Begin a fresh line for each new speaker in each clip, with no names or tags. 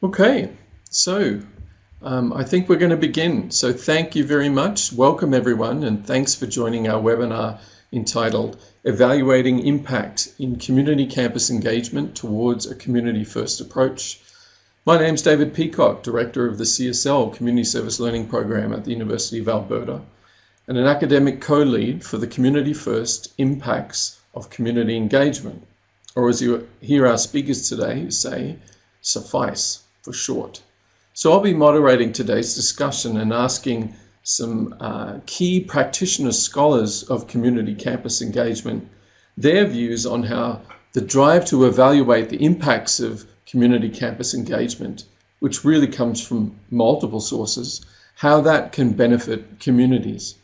Okay, so I think we're going to begin. So thank you very much. Welcome everyone, and thanks for joining our webinar entitled Evaluating Impact in Community Campus Engagement Towards a Community First Approach. My name's David Peacock, Director of the CSL Community Service Learning Program at the University of Alberta, and an academic co-lead for the Community First Impacts of Community Engagement, or as you hear our speakers today say, CFICE for short. So I'll be moderating today's discussion and asking some key practitioner scholars of community campus engagement their views on how the drive to evaluate the impacts of community campus engagement, which really comes from multiple sources, how that can benefit communities.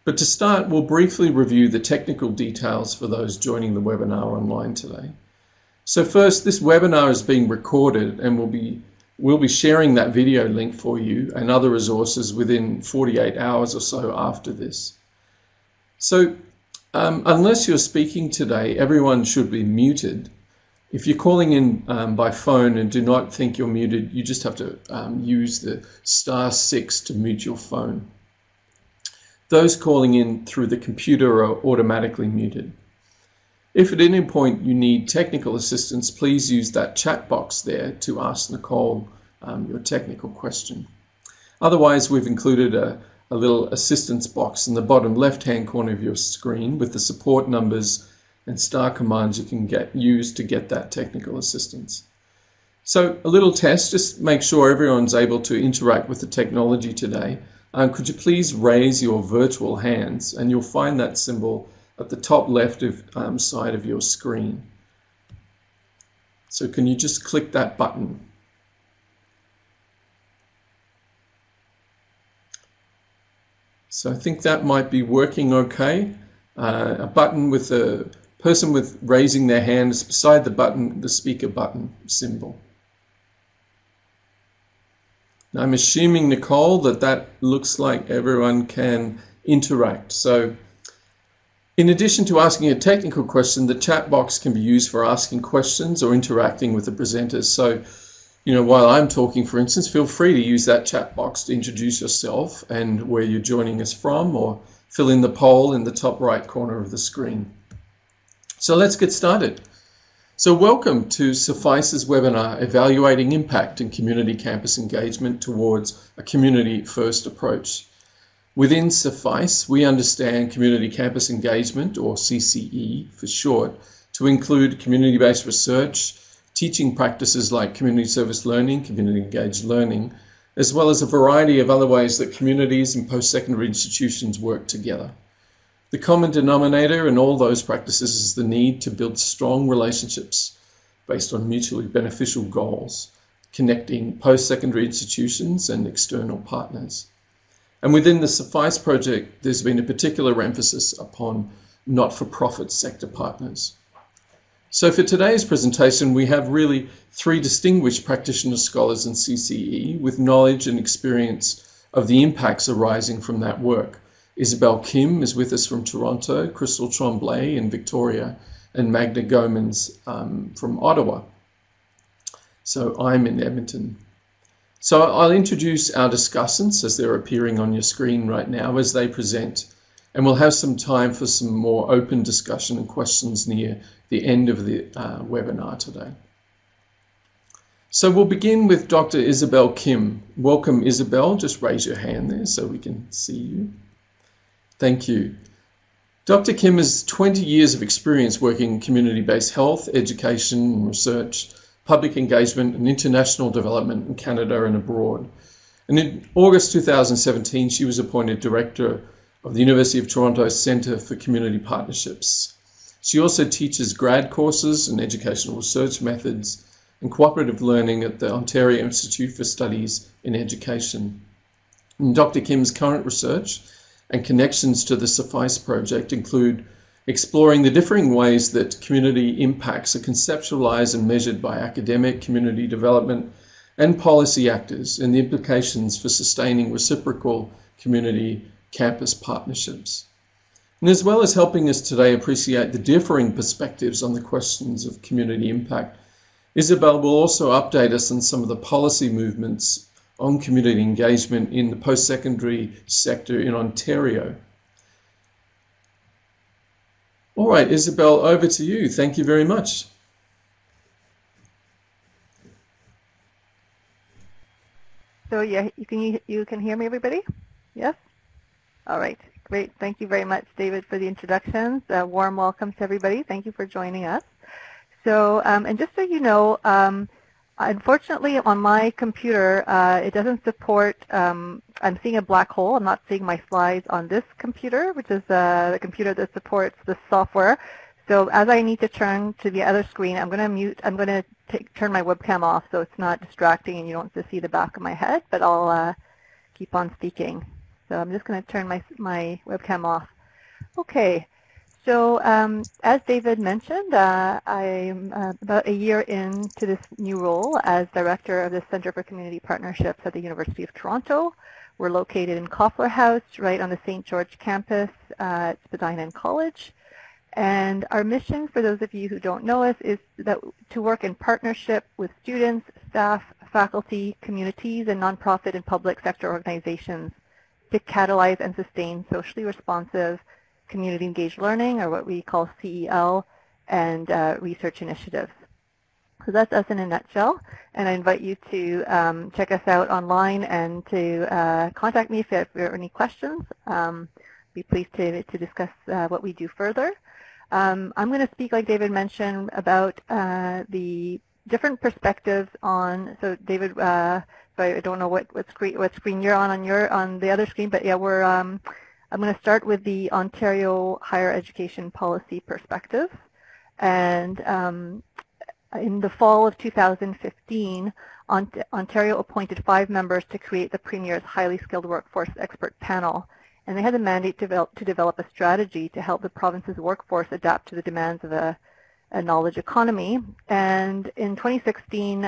But to start, we'll briefly review the technical details for those joining the webinar online today. So first, this webinar is being recorded and we'll be sharing that video link for you and other resources within 48 hours or so after this. So unless you're speaking today, everyone should be muted. If you're calling in by phone and do not think you're muted, you just have to use the *6 to mute your phone. Those calling in through the computer are automatically muted. If at any point you need technical assistance, please use that chat box there to ask Nicole your technical question. Otherwise, we've included a little assistance box in the bottom left-hand corner of your screen with the support numbers and star commands you can use to get that technical assistance. So a little test, just make sure everyone's able to interact with the technology today. Could you please raise your virtual hands, and you'll find that symbol at the top left side of your screen. So can you just click that button? So I think that might be working okay. A button with a person with raising their hands beside the button, the speaker button symbol. Now I'm assuming, Nicole, that looks like everyone can interact. So in addition to asking a technical question, the chat box can be used for asking questions or interacting with the presenters. So, while I'm talking, for instance, feel free to use that chat box to introduce yourself and where you're joining us from, or fill in the poll in the top right corner of the screen. So let's get started. So welcome to CFICE's webinar, Evaluating Impact in Community Campus Engagement Towards a Community First Approach. Within CFICE, we understand community campus engagement, or CCE for short, to include community-based research, teaching practices like community service learning, community-engaged learning, as well as a variety of other ways that communities and post-secondary institutions work together. The common denominator in all those practices is the need to build strong relationships based on mutually beneficial goals, connecting post-secondary institutions and external partners. And within the CFICE project, there's been a particular emphasis upon not-for-profit sector partners. So for today's presentation, we have really three distinguished practitioner scholars in CCE with knowledge and experience of the impacts arising from that work. Isabel Kim is with us from Toronto, Crystal Tremblay in Victoria, and Magda Gomez from Ottawa. So I'm in Edmonton. So I'll introduce our discussants as they're appearing on your screen right now as they present, and we'll have some time for some more open discussion and questions near the end of the webinar today. So we'll begin with Dr. Isabel Kim. Welcome, Isabel. Just raise your hand there so we can see you. Thank you. Dr. Kim has 20 years of experience working in community-based health, education and research, public engagement and international development in Canada and abroad. And in August 2017, she was appointed Director of the University of Toronto's Centre for Community Partnerships. She also teaches grad courses in educational research methods and cooperative learning at the Ontario Institute for Studies in Education. And Dr. Kim's current research and connections to the CFICE project include exploring the differing ways that community impacts are conceptualized and measured by academic, community development, and policy actors, and the implications for sustaining reciprocal community campus partnerships. And as well as helping us today appreciate the differing perspectives on the questions of community impact, Isabel will also update us on some of the policy movements on community engagement in the post-secondary sector in Ontario. All right, Isabel, over to you. Thank you very much.
So yeah, you can hear me, everybody? Yes? All right, great. Thank you very much, David, for the introductions. Warm welcome to everybody. Thank you for joining us. So, and just so you know, unfortunately on my computer, it doesn't support, I'm seeing a black hole. I'm not seeing my slides on this computer, which is the computer that supports the software. So as I need to turn to the other screen, I'm going to turn my webcam off so it's not distracting and you don't have to see the back of my head, but I'll keep on speaking. So I'm just going to turn my webcam off. Okay. So as David mentioned, I'm about a year into this new role as Director of the Centre for Community Partnerships at the University of Toronto. We're located in Koffler House, right on the St. George campus at Spadina College. And our mission, for those of you who don't know us, is to work in partnership with students, staff, faculty, communities, and nonprofit and public sector organizations to catalyze and sustain socially responsive community engaged learning, or what we call CEL, and research initiatives. So that's us in a nutshell, and I invite you to check us out online and to contact me if there are any questions. Be pleased to discuss what we do further. I'm going to speak, like David mentioned, about the different perspectives on. So David, I don't know what screen you're on the other screen, but yeah, I'm going to start with the Ontario higher education policy perspective. And in the fall of 2015, Ontario appointed 5 members to create the Premier's highly skilled workforce expert panel. And they had the mandate to develop a strategy to help the province's workforce adapt to the demands of a knowledge economy. And in 2016,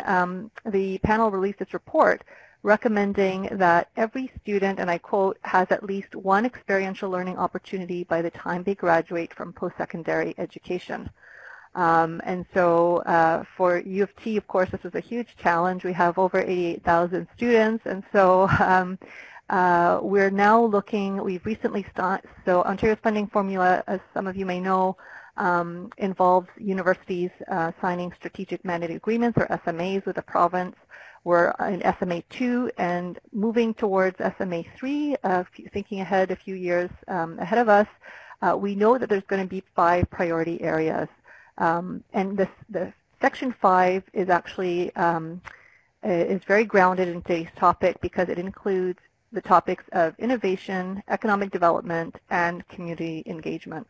the panel released its report recommending that every student, and I quote, has at least one experiential learning opportunity by the time they graduate from post-secondary education. And so for U of T, of course, this was a huge challenge. We have over 88,000 students, and so we're now looking, we've recently started, so Ontario's funding formula, as some of you may know, involves universities signing strategic mandated agreements, or SMAs, with the province. We're in SMA 2 and moving towards SMA 3, thinking ahead a few years ahead of us. We know that there's going to be 5 priority areas. And the Section 5 is actually is very grounded in today's topic because it includes the topics of innovation, economic development, and community engagement.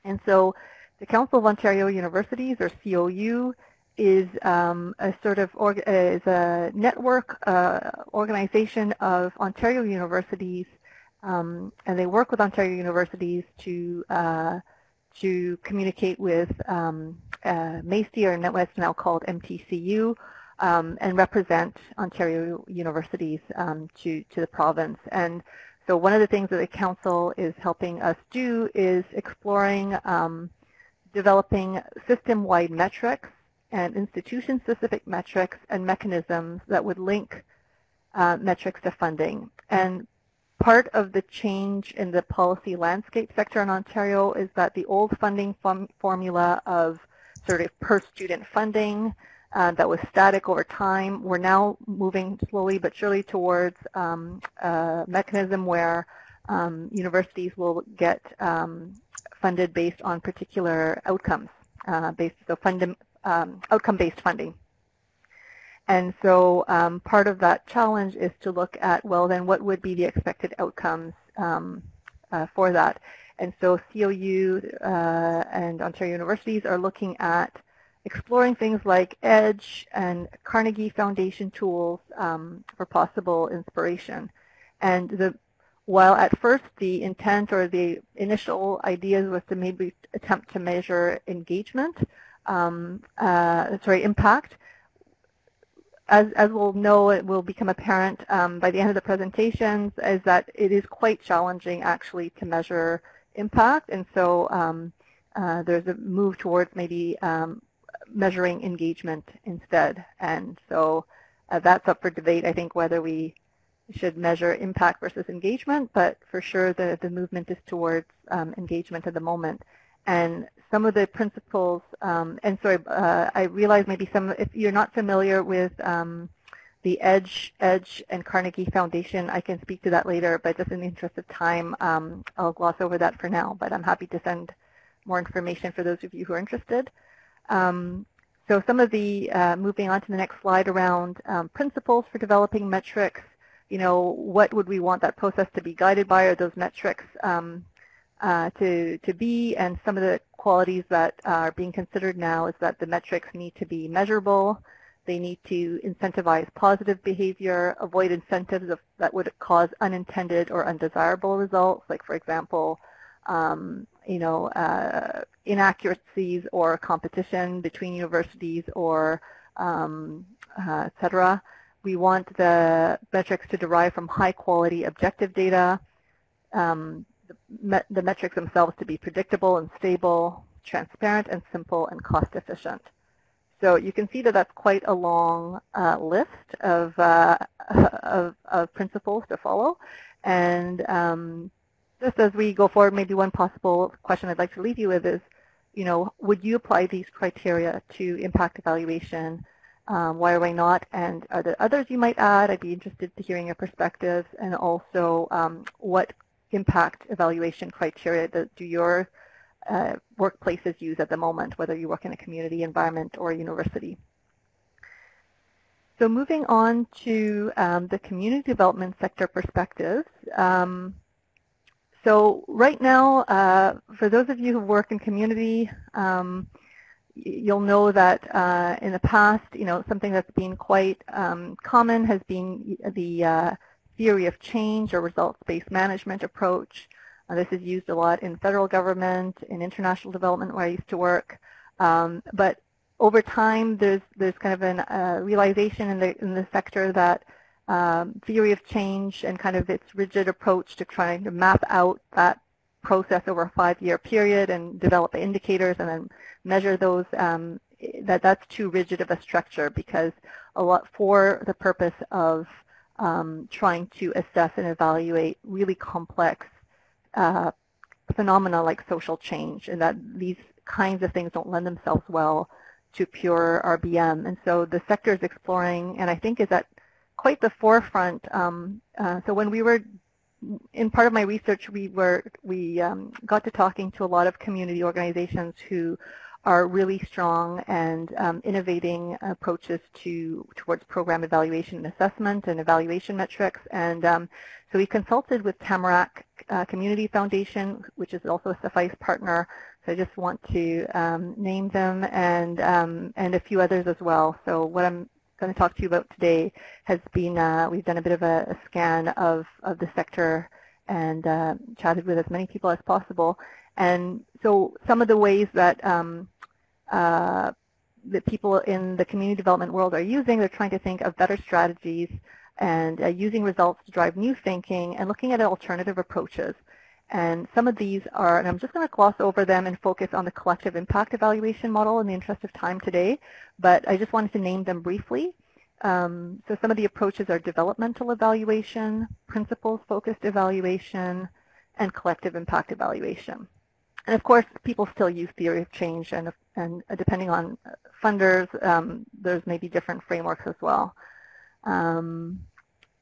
And so the Council of Ontario Universities, or COU, is a sort of is a network organization of Ontario universities, and they work with Ontario universities to communicate with MACI, or what's now called MTCU, and represent Ontario universities to the province. And so one of the things that the Council is helping us do is exploring developing system-wide metrics and institution-specific metrics and mechanisms that would link metrics to funding. And part of the change in the policy landscape sector in Ontario is that the old funding formula of sort of per-student funding that was static over time, we're now moving slowly but surely towards a mechanism where universities will get funded based on particular outcomes, outcome-based funding. And so part of that challenge is to look at, well, then what would be the expected outcomes for that? And so COU and Ontario universities are looking at exploring things like EDGE and Carnegie Foundation tools for possible inspiration. And while at first the intent or the initial ideas was to maybe attempt to measure engagement, impact, as we'll know, it will become apparent by the end of the presentations, is that it is quite challenging actually to measure impact. And so there's a move towards maybe measuring engagement instead. And so that's up for debate, I think, whether we should measure impact versus engagement, but for sure the movement is towards engagement at the moment. And some of the principles, and sorry, I realize maybe if you're not familiar with the EDGE and Carnegie Foundation, I can speak to that later, but just in the interest of time, I'll gloss over that for now, but I'm happy to send more information for those of you who are interested. So some of the, moving on to the next slide around principles for developing metrics, what would we want that process to be guided by, or those metrics to be, and some of the qualities that are being considered now is that the metrics need to be measurable. They need to incentivize positive behavior, avoid incentives that would cause unintended or undesirable results, like, for example, inaccuracies or competition between universities or et cetera. We want the metrics to derive from high-quality objective data, the metrics themselves to be predictable and stable, transparent and simple, and cost-efficient. So you can see that that's quite a long list of principles to follow. And just as we go forward, maybe one possible question I'd like to leave you with is, would you apply these criteria to impact evaluation? Why or why not? And are there others you might add? I'd be interested to hearing your perspectives. And also, what impact evaluation criteria do your workplaces use at the moment, whether you work in a community environment or a university? So moving on to the community development sector perspectives. So right now, for those of you who work in community, you'll know that in the past, something that's been quite common has been the theory of change or results-based management approach. This is used a lot in federal government, in international development where I used to work. But over time, there's kind of a realization in the sector that theory of change and kind of its rigid approach to trying to map out that process over a 5-year period and develop indicators and then measure those, that's too rigid of a structure, because a lot for the purpose of trying to assess and evaluate really complex phenomena like social change, and that these kinds of things don't lend themselves well to pure RBM. And so the sector is exploring, and I think is at quite the forefront. So when we were in part of my research, we got to talking to a lot of community organizations who are really strong and innovating approaches towards program evaluation and assessment and evaluation metrics. And so we consulted with Tamarack Community Foundation, which is also a CFICE partner. So I just want to name them, and a few others as well. So what I'm going to talk to you about today has been, we've done a bit of a scan of the sector and chatted with as many people as possible. And so some of the ways that the people in the community development world are using, they're trying to think of better strategies and using results to drive new thinking and looking at alternative approaches. And some of these are, and I'm just going to gloss over them and focus on the collective impact evaluation model in the interest of time today, but I just wanted to name them briefly. So some of the approaches are developmental evaluation, principles-focused evaluation, and collective impact evaluation. And of course, people still use theory of change, and depending on funders, there's maybe different frameworks as well.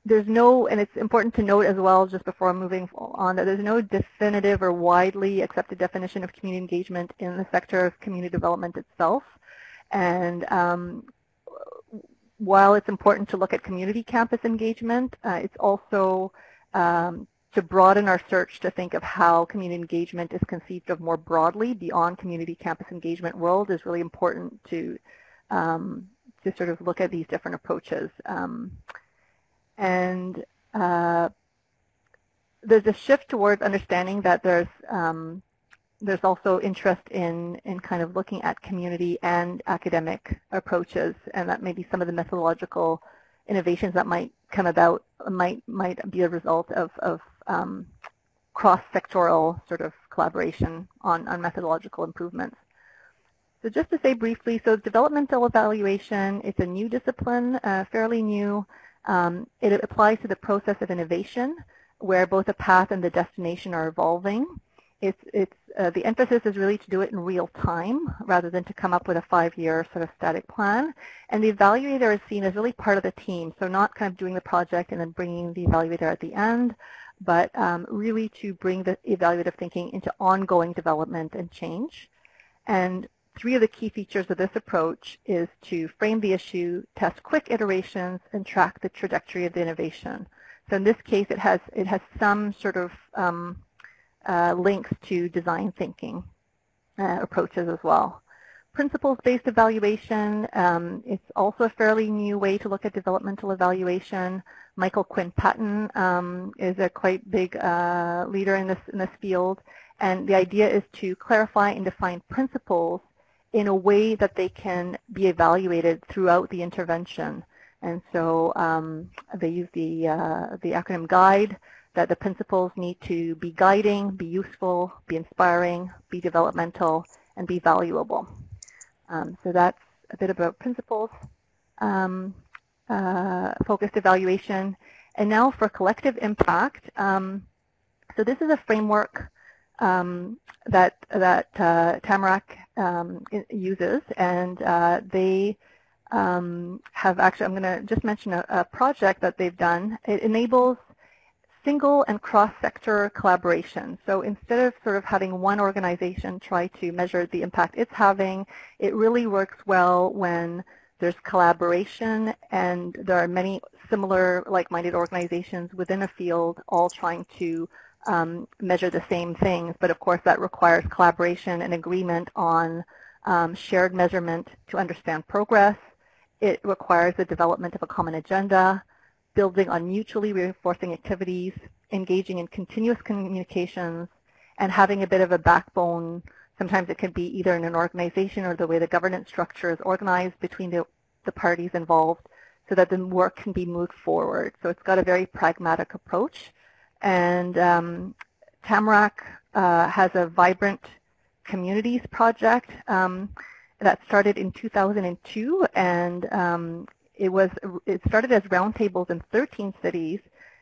There's no, and it's important to note as well, just before I'm moving on, that there's no definitive or widely accepted definition of community engagement in the sector of community development itself. And while it's important to look at community campus engagement, it's also to broaden our search to think of how community engagement is conceived of more broadly beyond community campus engagement world is really important to sort of look at these different approaches. And there's a shift towards understanding that there's also interest in kind of looking at community and academic approaches, and that maybe some of the methodological innovations that might come about might be a result of cross-sectoral sort of collaboration on methodological improvements. So just to say briefly, so developmental evaluation, it's a new discipline, fairly new. It applies to the process of innovation, where both the path and the destination are evolving. The emphasis is really to do it in real time rather than to come up with a 5-year sort of static plan. And the evaluator is seen as really part of the team, so not kind of doing the project and then bringing the evaluator at the end, but really to bring the evaluative thinking into ongoing development and change. And 3 of the key features of this approach is to frame the issue, test quick iterations, and track the trajectory of the innovation. So in this case, it has some sort of links to design thinking approaches as well. Principles-based evaluation, it's also a fairly new way to look at developmental evaluation. Michael Quinn Patton is a quite big leader in this field, and the idea is to clarify and define principles in a way that they can be evaluated throughout the intervention. And so they use the acronym GUIDE, that the principles need to be guiding, be useful, be inspiring, be developmental, and be valuable. So that's a bit about principles, focused evaluation. And now for collective impact. So this is a framework that Tamarack uses, and they have actually, I'm going to just mention a project that they've done. It enables single and cross-sector collaboration. So instead of sort of having one organization try to measure the impact it's having, it really works well when there's collaboration and there are many similar like-minded organizations within a field all trying to measure the same things. But of course that requires collaboration and agreement on shared measurement to understand progress. It requires the development of a common agenda, building on mutually reinforcing activities, engaging in continuous communications, and having a bit of a backbone. Sometimes it can be either in an organization or the way the governance structure is organized between the parties involved so that the work can be moved forward. So it's got a very pragmatic approach. And Tamarack has a vibrant communities project that started in 2002, and it started as roundtables in 13 cities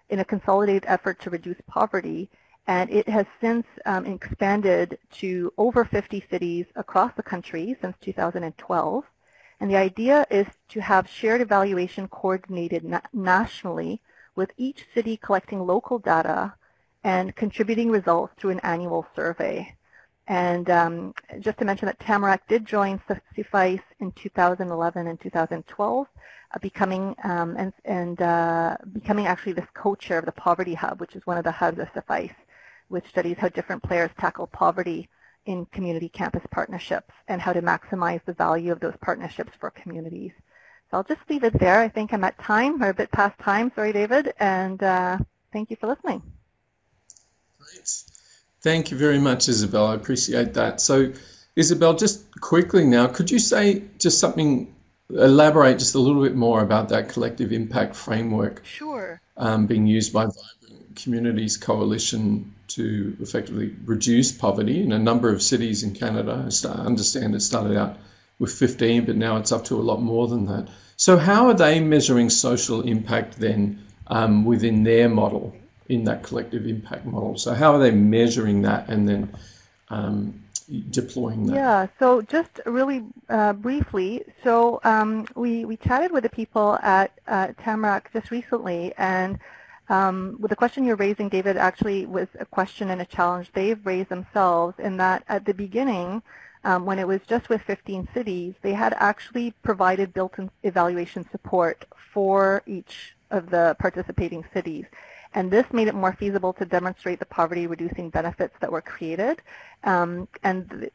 in a consolidated effort to reduce poverty, and it has since expanded to over 50 cities across the country since 2012. And the idea is to have shared evaluation coordinated nationally, with each city collecting local data and contributing results through an annual survey. And just to mention that Tamarack did join CFICE in 2011 and 2012, becoming actually this co-chair of the Poverty Hub, which is one of the hubs of CFICE, which studies how different players tackle poverty in community campus partnerships and how to maximize the value of those partnerships for communities. So I'll just leave it there. I think I'm at time, or a bit past time. Sorry, David. And thank you for listening.
Great. Thank you very much, Isabel. I appreciate that. So, Isabel, just quickly now, could you say just something, elaborate just a little bit more about that collective impact framework?
Sure.
Being used by Vibrant Communities Coalition to effectively reduce poverty in a number of cities in Canada. I understand it started out with 15, but now it's up to a lot more than that. So how are they measuring social impact then within their model, in that collective impact model? So how are they measuring that and then deploying that? Yeah,
so just really briefly, so we chatted with the people at Tamarack just recently, and with the question you're raising, David, actually was a question and a challenge they've raised themselves, in that at the beginning, when it was just with 15 cities, they had actually provided built-in evaluation support for each of the participating cities. And this made it more feasible to demonstrate the poverty-reducing benefits that were created. And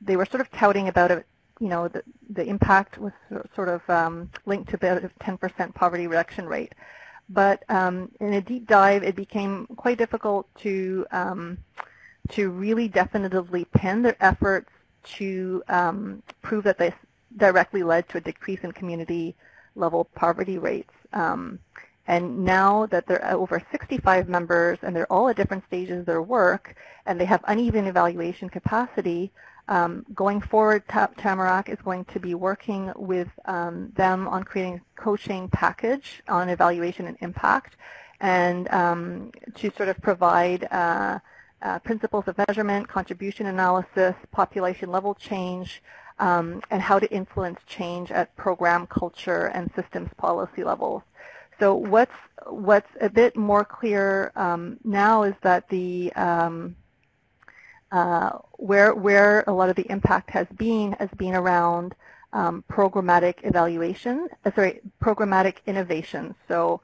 they were sort of touting about it, you know, the impact was sort of linked to about a 10% poverty reduction rate. But in a deep dive, it became quite difficult to really definitively pin their efforts to prove that this directly led to a decrease in community-level poverty rates. And now that there are over 65 members and they're all at different stages of their work and they have uneven evaluation capacity, Going forward, Tamarack is going to be working with them on creating a coaching package on evaluation and impact, and to sort of provide principles of measurement, contribution analysis, population level change, and how to influence change at program, culture, and systems policy levels. So what's a bit more clear now is that the where a lot of the impact has been around programmatic evaluation, programmatic innovation. So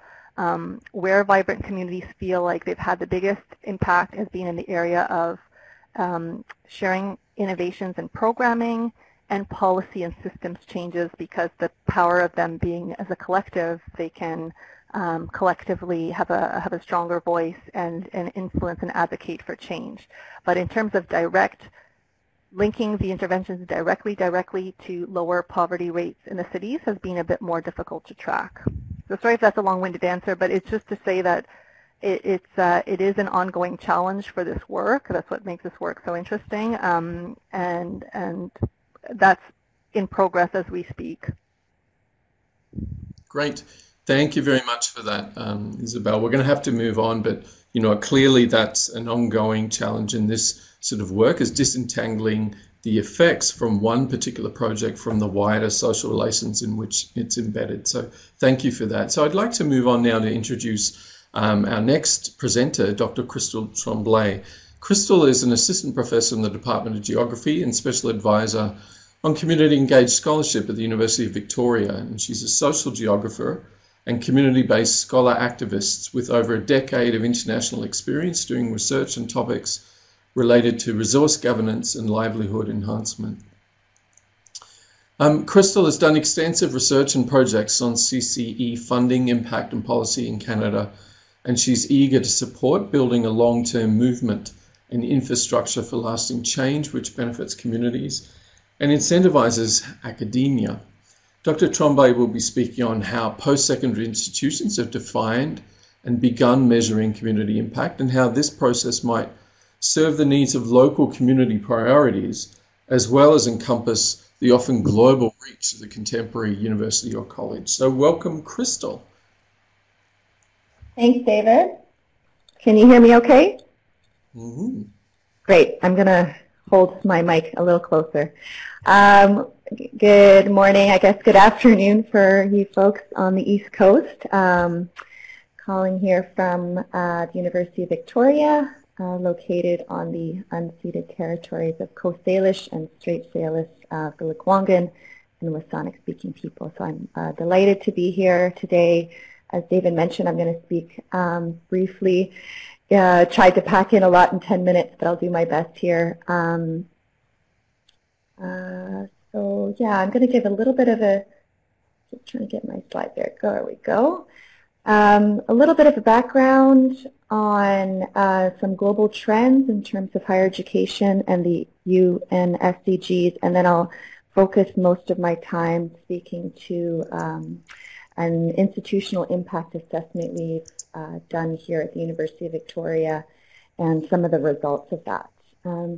where vibrant communities feel like they've had the biggest impact has been in the area of sharing innovations in programming and policy and systems changes, because the power of them being as a collective, they can collectively have a stronger voice and influence and advocate for change. But in terms of linking the interventions directly to lower poverty rates in the cities has been a bit more difficult to track. So sorry if that's a long-winded answer, but it's just to say that it is an ongoing challenge for this work. That's what makes this work so interesting, and that's in progress as we speak.
Great. Thank you very much for that, Isabel. We're going to have to move on, but clearly that's an ongoing challenge in this sort of work, is disentangling the effects from one particular project from the wider social relations in which it's embedded. So thank you for that. So I'd like to move on now to introduce our next presenter, Dr. Crystal Tremblay. Crystal is an assistant professor in the Department of Geography and special advisor on community engaged scholarship at the University of Victoria, and she's a social geographer and community-based scholar activist with over a decade of international experience doing research on topics related to resource governance and livelihood enhancement. Crystal has done extensive research and projects on CCE funding, impact and policy in Canada, and she's eager to support building a long-term movement and infrastructure for lasting change which benefits communities and incentivizes academia. Dr. Tremblay will be speaking on how post-secondary institutions have defined and begun measuring community impact, and how this process might serve the needs of local community priorities, as well as encompass the often global reach of the contemporary university or college. So welcome, Crystal.
Thanks, David. Can you hear me okay?
Mm-hmm.
Great. I'm going to hold my mic a little closer. Good morning, I guess good afternoon for you folks on the East Coast. Calling here from the University of Victoria, located on the unceded territories of Coast Salish and Strait Salish, the Lekwungen and Wasanic-speaking people. So I'm delighted to be here today. As David mentioned, I'm going to speak briefly. Tried to pack in a lot in 10 minutes, but I'll do my best here. So yeah, I'm going to give a little bit of just trying to get my slide there. There we go. A little bit of a background on some global trends in terms of higher education and the UN SDGs, and then I'll focus most of my time speaking to an institutional impact assessment we've done here at the University of Victoria and some of the results of that.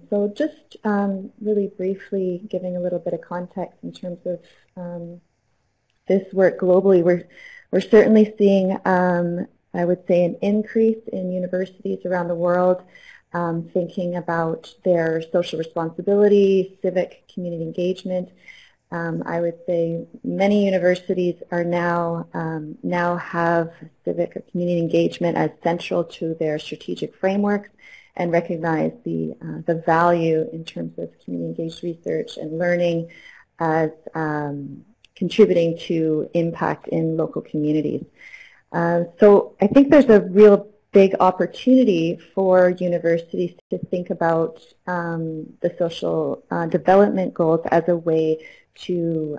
So just really briefly giving a little bit of context in terms of this work globally, we're certainly seeing, I would say, an increase in universities around the world thinking about their social responsibility, civic community engagement. I would say many universities are now have civic or community engagement as central to their strategic frameworks, and recognize the value in terms of community engaged research and learning as contributing to impact in local communities. So I think there's a real big opportunity for universities to think about the social development goals as a way to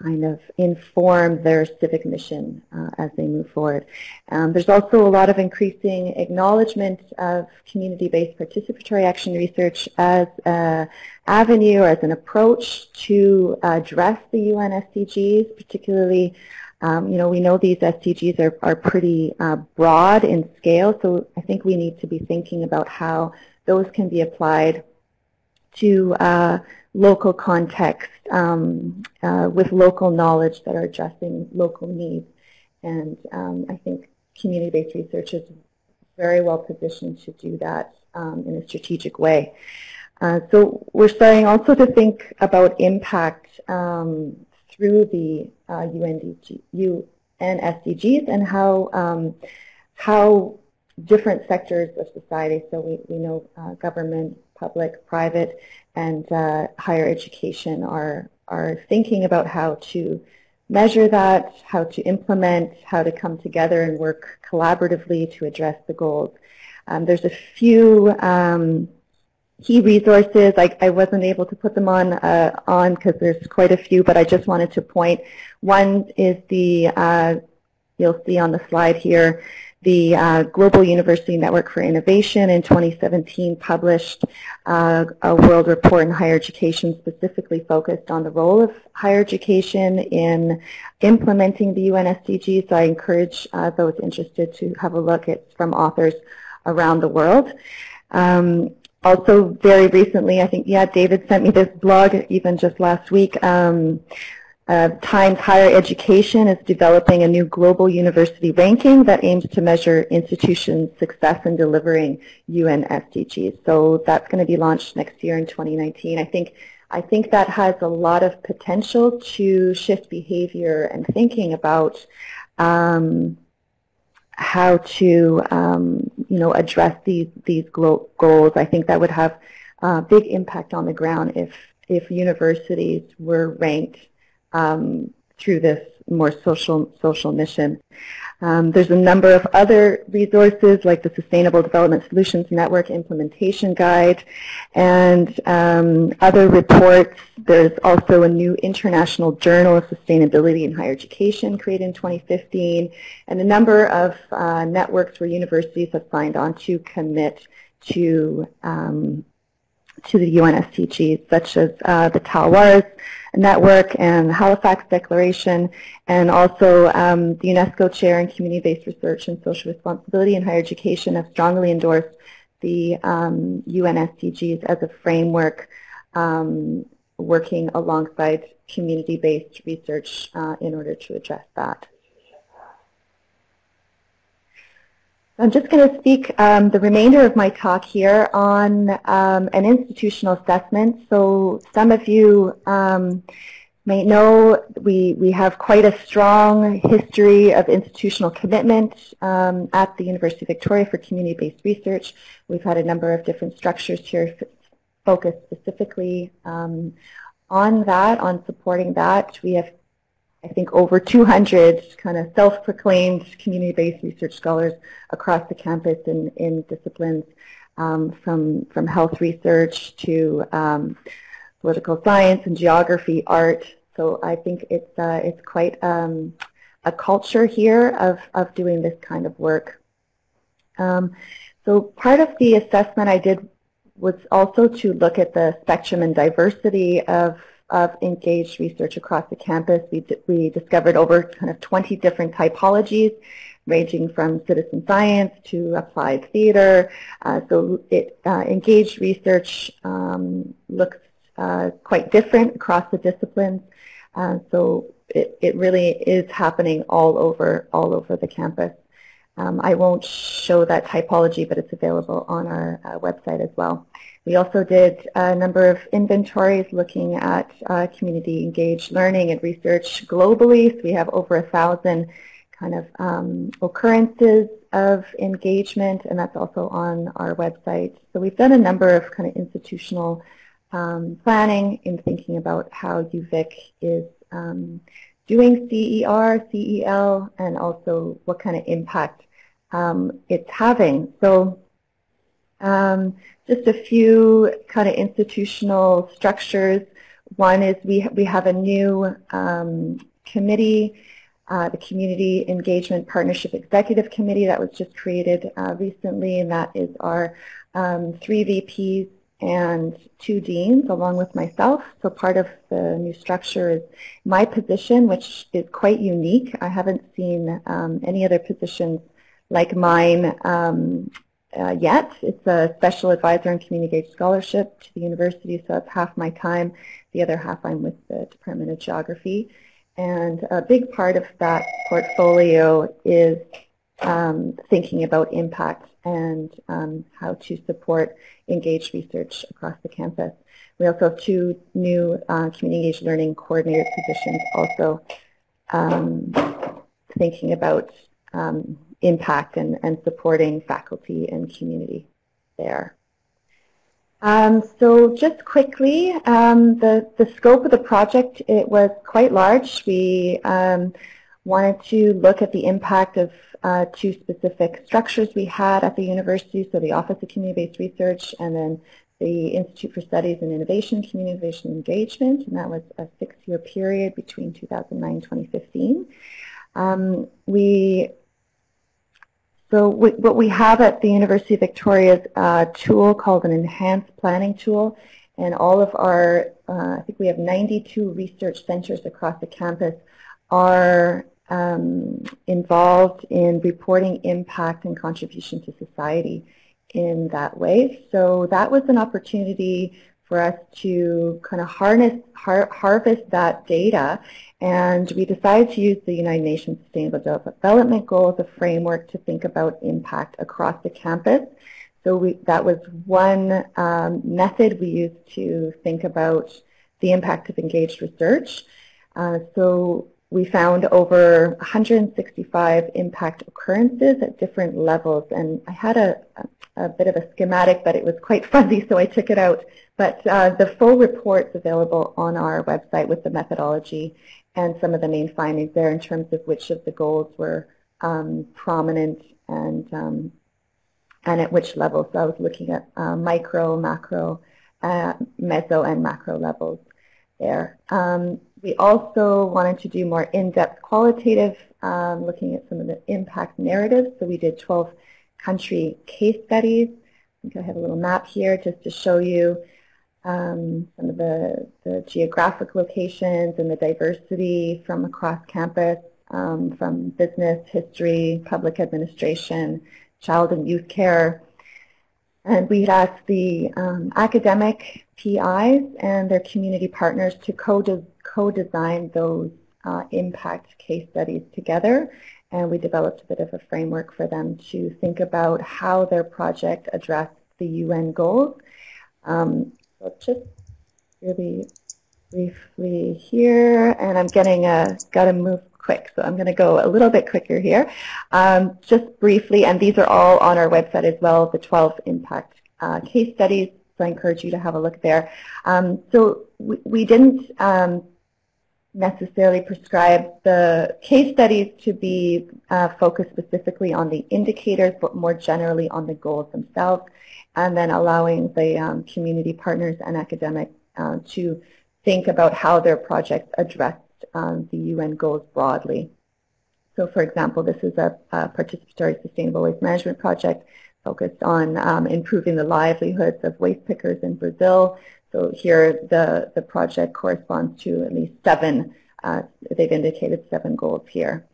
kind of inform their civic mission as they move forward. There's also a lot of increasing acknowledgement of community-based participatory action research as an avenue or as an approach to address the UN SDGs, particularly we know these SDGs are pretty broad in scale, so I think we need to be thinking about how those can be applied to local context with local knowledge that are addressing local needs. And I think community-based research is very well positioned to do that in a strategic way. So we're starting also to think about impact through the UN SDGs and how different sectors of society, so we know government, public, private, and higher education are thinking about how to measure that, how to implement, how to come together and work collaboratively to address the goals. There's a few key resources. I wasn't able to put them on because there's quite a few, but I just wanted to point. One is the, you'll see on the slide here, the Global University Network for Innovation in 2017 published a world report in higher education specifically focused on the role of higher education in implementing the UN SDGs. So I encourage those interested to have a look. It's from authors around the world. Also, very recently, I think, David sent me this blog even just last week. Times Higher Education is developing a new global university ranking that aims to measure institutions' success in delivering UN SDGs. So that's going to be launched next year in 2019. I think that has a lot of potential to shift behavior and thinking about how to address these goals. I think that would have a big impact on the ground if universities were ranked through this more social mission. There's a number of other resources like the Sustainable Development Solutions Network Implementation Guide and other reports. There's also a new International Journal of Sustainability in Higher Education created in 2015, and a number of networks where universities have signed on to commit to the UN SDGs, such as the Talwars Network and the Halifax Declaration, and also the UNESCO Chair in Community-Based Research and Social Responsibility in Higher Education have strongly endorsed the UN SDGs as a framework working alongside community-based research in order to address that. I'm just going to speak the remainder of my talk here on an institutional assessment. So some of you may know we have quite a strong history of institutional commitment at the University of Victoria for community-based research. We've had a number of different structures here focused specifically on that, on supporting that. We have, I think, over 200 kind of self-proclaimed community-based research scholars across the campus in disciplines from health research to political science and geography, art. So I think it's quite a culture here of doing this kind of work. So part of the assessment I did was also to look at the spectrum and diversity of engaged research across the campus. We discovered over kind of 20 different typologies, ranging from citizen science to applied theater. So engaged research looks quite different across the disciplines. So it really is happening all over the campus. I won't show that typology, but it's available on our website as well. We also did a number of inventories looking at community engaged learning and research globally. So we have over 1,000 kind of occurrences of engagement, and that's also on our website. So we've done a number of kind of institutional planning in thinking about how UVic is doing CER, CEL, and also what kind of impact it's having. So just a few kind of institutional structures. One is we have a new committee, the Community Engagement Partnership Executive Committee that was just created recently, and that is our 3 VPs and 2 deans along with myself. So part of the new structure is my position, which is quite unique. I haven't seen any other positions like mine yet. It's a special advisor and community engaged scholarship to the university, so it's half my time. The other half I'm with the Department of Geography. And a big part of that portfolio is thinking about impact and how to support engaged research across the campus. We also have 2 new community engaged learning coordinator positions, also thinking about impact and supporting faculty and community there. So just quickly, the scope of the project, it was quite large. We wanted to look at the impact of 2 specific structures we had at the university, so the Office of Community-Based Research and then the Institute for Studies in Innovation, Community Innovation Engagement, and that was a 6-year period between 2009 and 2015. What we have at the University of Victoria is a tool called an enhanced planning tool, and all of our, I think we have 92 research centers across the campus are involved in reporting impact and contribution to society in that way. So that was an opportunity for us to kind of harvest that data, and we decided to use the United Nations Sustainable Development Goals as a framework to think about impact across the campus. So that was one method we used to think about the impact of engaged research. So we found over 165 impact occurrences at different levels, and I had a bit of a schematic, but it was quite fuzzy, so I took it out. But the full report's available on our website with the methodology and some of the main findings there in terms of which of the goals were prominent and at which levels. So I was looking at micro, macro, meso, and macro levels there. We also wanted to do more in-depth qualitative, looking at some of the impact narratives. So we did 12 country case studies. I think I have a little map here just to show you some of the geographic locations and the diversity from across campus, from business, history, public administration, child and youth care. And we'd asked the academic PIs and their community partners to co-design those impact case studies together. And we developed a bit of a framework for them to think about how their project addressed the UN goals. So just really briefly here, and I'm getting got to move quick, so I'm going to go a little bit quicker here. Just briefly, and these are all on our website as well, the 12 impact case studies, so I encourage you to have a look there. So we didn't necessarily prescribe the case studies to be focused specifically on the indicators, but more generally on the goals themselves, and then allowing the community partners and academics to think about how their projects addressed the UN goals broadly. So for example, this is a participatory sustainable waste management project focused on improving the livelihoods of waste pickers in Brazil. So here the project corresponds to at least 7, they've indicated 7 goals here.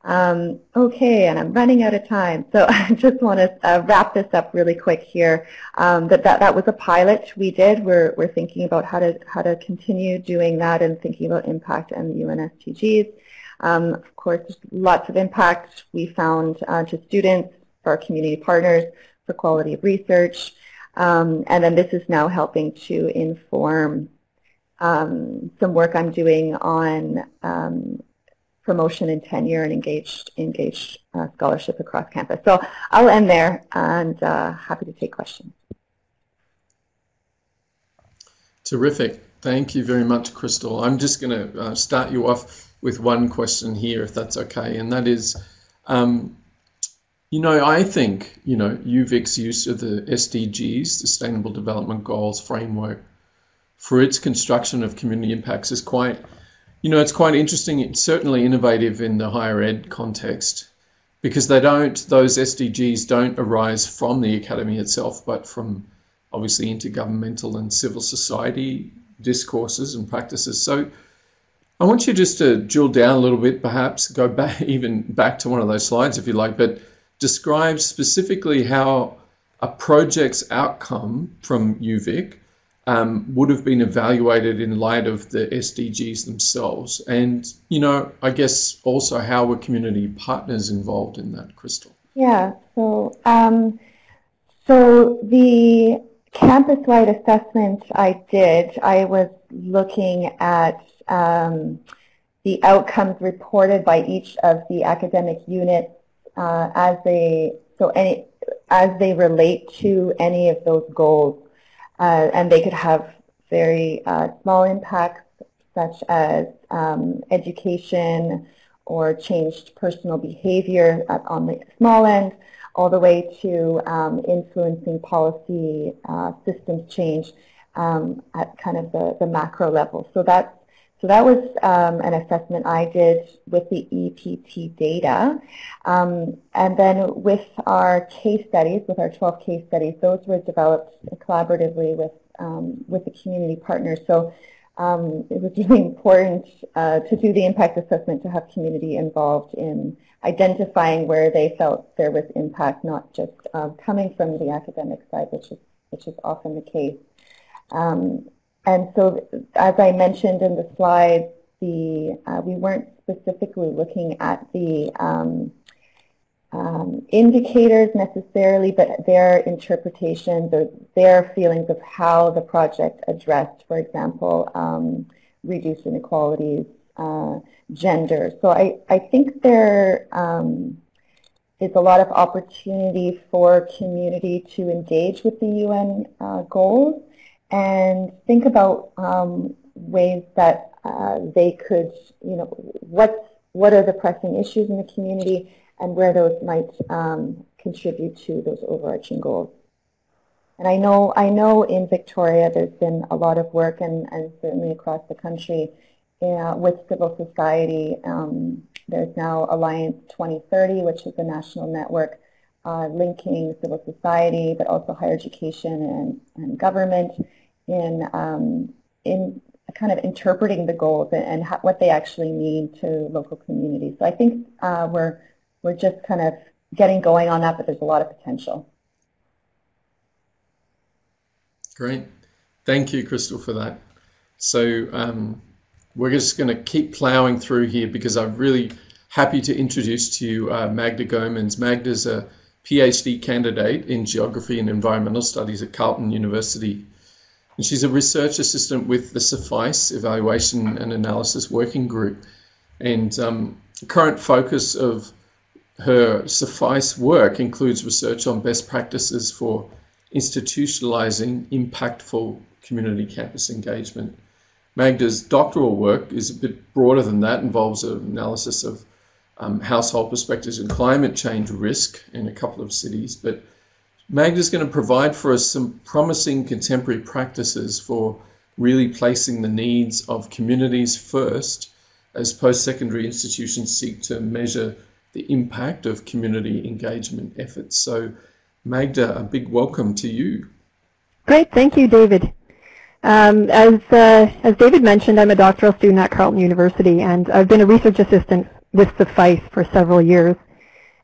Okay, and I'm running out of time, so I just want to wrap this up really quick here. That was a pilot we did. We're thinking about how to continue doing that and thinking about impact and the UN SDGs. Of course, lots of impact we found to students, for our community partners, for quality of research, and then this is now helping to inform some work I'm doing on promotion and tenure and engaged scholarship across campus. So I'll end there, and happy to take questions.
Terrific. Thank you very much, Crystal. I'm just going to start you off with one question here, if that's okay, and that is, you know, I think, you know, UVic's use of the SDGs, Sustainable Development Goals framework, for its construction of community impacts is quite, you know, it's quite interesting. It's certainly innovative in the higher ed context, because those SDGs don't arise from the academy itself, but from obviously intergovernmental and civil society discourses and practices. So I want you just to drill down a little bit, perhaps go back, even back to one of those slides if you like, but describe specifically how a project's outcome from UVic would have been evaluated in light of the SDGs themselves. And, you know, I guess also how were community partners involved in that, Crystal?
Yeah, so the campus-wide assessment I was looking at the outcomes reported by each of the academic units as they relate to any of those goals. And they could have very small impacts, such as education or changed personal behavior on the small end, all the way to influencing policy systems change at kind of the macro level. So that was an assessment I did with the EPT data. And then with our case studies, with our 12 case studies, those were developed collaboratively with the community partners. So it was really important to do the impact assessment, to have community involved in identifying where they felt there was impact, not just coming from the academic side, which is often the case. And so, as I mentioned in the slide, we weren't specifically looking at the indicators necessarily, but their interpretations or their feelings of how the project addressed, for example, reduced inequalities, gender. So I think there is a lot of opportunity for community to engage with the UN goals and think about ways that they could, you know, what are the pressing issues in the community and where those might contribute to those overarching goals. And I know in Victoria there's been a lot of work, and certainly across the country, with civil society. There's now Alliance 2030, which is a national network linking civil society, but also higher education and government in kind of interpreting the goals and what they actually mean to local communities. So I think we're just kind of getting going on that, but there's a lot of potential.
Great. Thank you, Crystal, for that. So we're just going to keep plowing through here because I'm really happy to introduce to you Magda Gomans. Magda's a PhD candidate in Geography and Environmental Studies at Carleton University. And she's a research assistant with the CFICE Evaluation and Analysis Working Group. And the current focus of her CFICE work includes research on best practices for institutionalizing impactful community campus engagement. Magda's doctoral work is a bit broader than that, involves an analysis of household perspectives and climate change risk in a couple of cities. But Magda's going to provide for us some promising contemporary practices for really placing the needs of communities first as post-secondary institutions seek to measure the impact of community engagement efforts. So Magda, a big welcome to you.
Great, thank you, David. As David mentioned, I'm a doctoral student at Carleton University, and I've been a research assistant with CFICE for several years.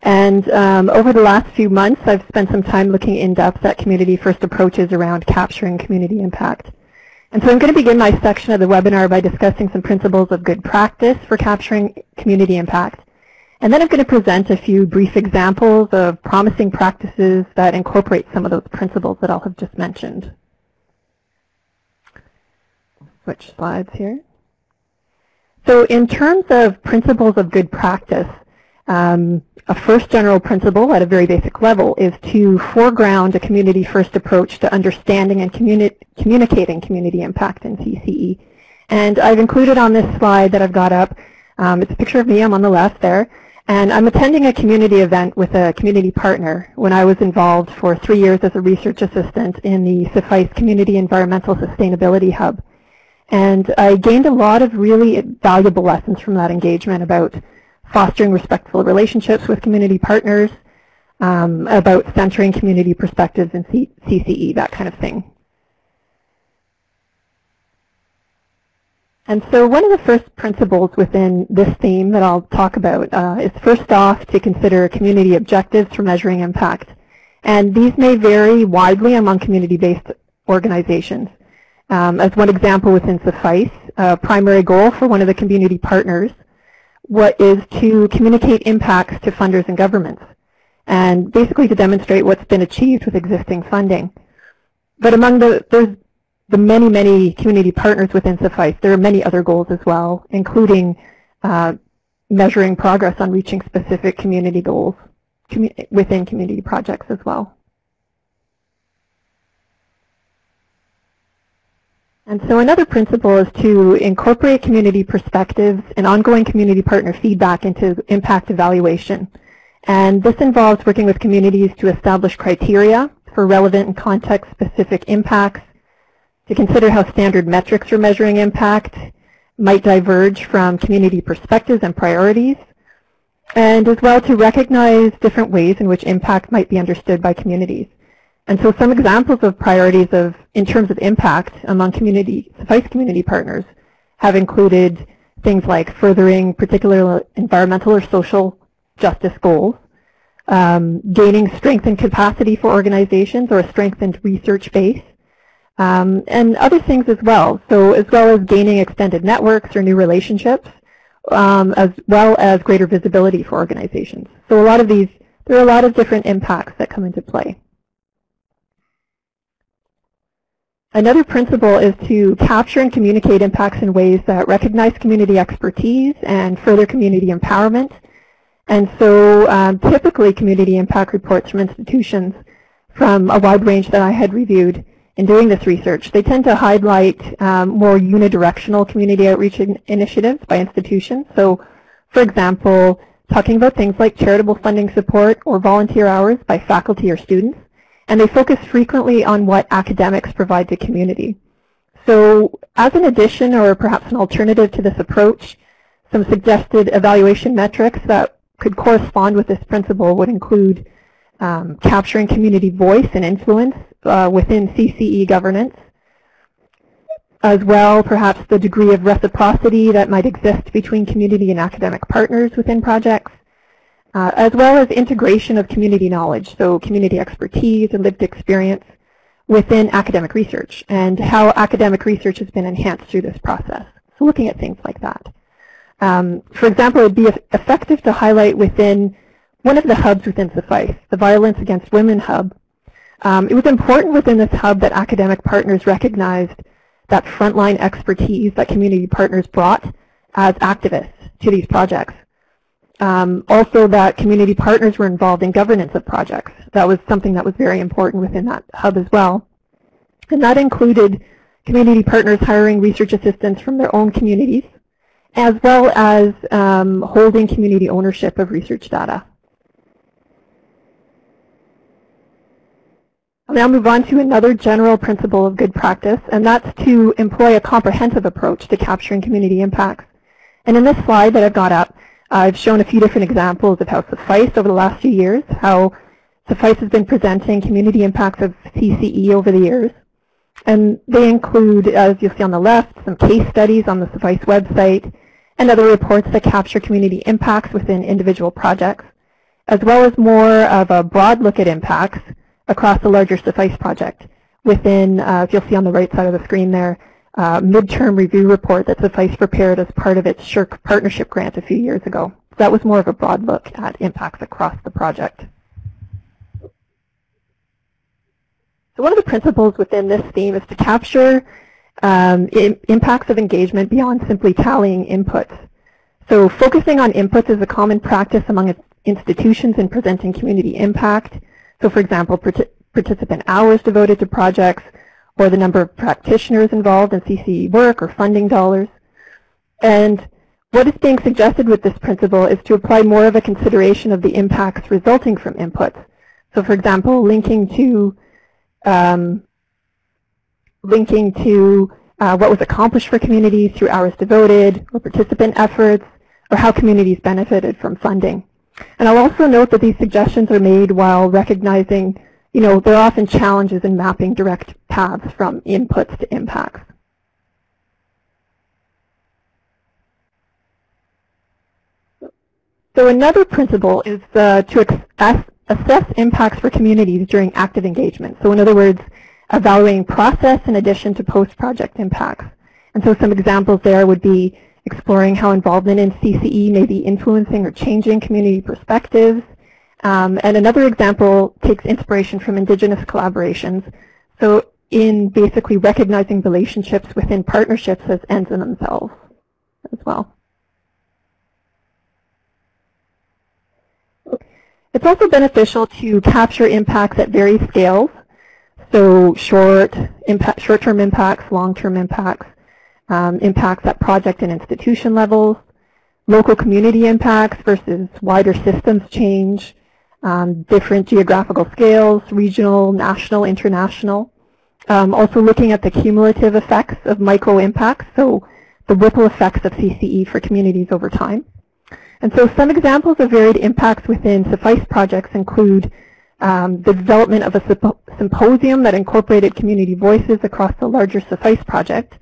And over the last few months, I've spent some time looking in depth at community-first approaches around capturing community impact. And so I'm going to begin my section of the webinar by discussing some principles of good practice for capturing community impact. And then I'm going to present a few brief examples of promising practices that incorporate some of those principles that I'll have just mentioned. Switch slides here. So in terms of principles of good practice, a first general principle at a very basic level is to foreground a community-first approach to understanding and communicating community impact in CCE. And I've included on this slide that I've got up, it's a picture of me, I'm on the left there, and I'm attending a community event with a community partner when I was involved for 3 years as a research assistant in the CFICE Community Environmental Sustainability Hub. And I gained a lot of really valuable lessons from that engagement about fostering respectful relationships with community partners, about centering community perspectives in CCE, that kind of thing. And so one of the first principles within this theme that I'll talk about is first off to consider community objectives for measuring impact.
And these may vary widely among community-based organizations. As one example within CFICE, a primary goal for one of the community partners is to communicate impacts to funders and governments, and basically to demonstrate what's been achieved with existing funding. But among the many, many community partners within CFICE, there are many other goals as well, including measuring progress on reaching specific community goals within community projects as well. And so another principle is to incorporate community perspectives and ongoing community partner feedback into impact evaluation. And this involves working with communities to establish criteria for relevant and context-specific impacts, to consider how standard metrics for measuring impact might diverge from community perspectives and priorities, and as well to recognize different ways in which impact might be understood by communities. And so some examples of priorities in terms of impact among CFICE community partners have included things like furthering particular environmental or social justice goals, gaining strength and capacity for organizations or a strengthened research base, and other things as well. So as well as gaining extended networks or new relationships, as well as greater visibility for organizations. So there are a lot of different impacts that come into play. Another principle is to capture and communicate impacts in ways that recognize community expertise and further community empowerment. And so typically community impact reports from institutions from a wide range that I had reviewed in doing this research, they tend to highlight more unidirectional community outreach initiatives by institutions. So for example, talking about things like charitable funding support or volunteer hours by faculty or students. And they focus frequently on what academics provide to community. So as an addition or perhaps an alternative to this approach, some suggested evaluation metrics that could correspond with this principle would include capturing community voice and influence within CCE governance, as well perhaps the degree of reciprocity that might exist between community and academic partners within projects, as well as integration of community knowledge, so community expertise and lived experience within academic research, and how academic research has been enhanced through this process. So looking at things like that. For example, it would be effective to highlight within one of the hubs within CFICE, the Violence Against Women hub. It was important within this hub that academic partners recognized that frontline expertise that community partners brought as activists to these projects. Also that community partners were involved in governance of projects. That was something that was very important within that hub as well. And that included community partners hiring research assistants from their own communities, as well as holding community ownership of research data. I'll now move on to another general principle of good practice, and that's to employ a comprehensive approach to capturing community impacts. And in this slide that I've got up, I've shown a few different examples of how CFICE over the last few years, how CFICE has been presenting community impacts of CCE over the years. And they include, as you'll see on the left, some case studies on the CFICE website and other reports that capture community impacts within individual projects, as well as more of a broad look at impacts across the larger CFICE project within, if you'll see on the right side of the screen there, midterm review report that CFICE prepared as part of its SHRC partnership grant a few years ago. So that was more of a broad look at impacts across the project. So one of the principles within this theme is to capture impacts of engagement beyond simply tallying inputs. So focusing on inputs is a common practice among institutions in presenting community impact. So for example, participant hours devoted to projects, or the number of practitioners involved in CCE work or funding dollars. And what is being suggested with this principle is to apply more of a consideration of the impacts resulting from inputs. So for example, linking to what was accomplished for communities through hours devoted or participant efforts, or how communities benefited from funding. And I'll also note that these suggestions are made while recognizing, there are often challenges in mapping direct paths from inputs to impacts. So another principle is to assess impacts for communities during active engagement. So in other words, evaluating process in addition to post-project impacts. And so some examples there would be exploring how involvement in CCE may be influencing or changing community perspectives. And another example takes inspiration from Indigenous collaborations. So in basically recognizing relationships within partnerships as ends in themselves as well. It's also beneficial to capture impacts at various scales. So short-term impacts, long-term impacts, impacts at project and institution levels, local community impacts versus wider systems change, different geographical scales, regional, national, international. Also looking at the cumulative effects of micro-impacts, so the ripple effects of CCE for communities over time. And so some examples of varied impacts within CFICE projects include the development of a symposium that incorporated community voices across the larger CFICE project.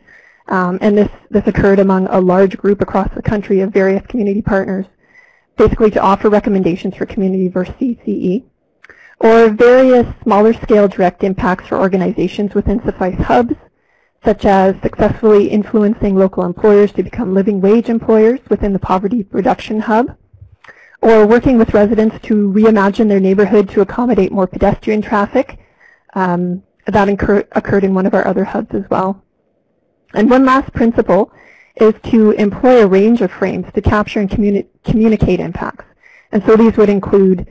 And this occurred among a large group across the country of various community partners, basically to offer recommendations for community versus CCE. Or various smaller scale direct impacts for organizations within CFICE hubs, such as successfully influencing local employers to become living wage employers within the Poverty Reduction Hub, or working with residents to reimagine their neighborhood to accommodate more pedestrian traffic. That occurred in one of our other hubs as well. And one last principle is to employ a range of frames to capture and communicate impacts. And so these would include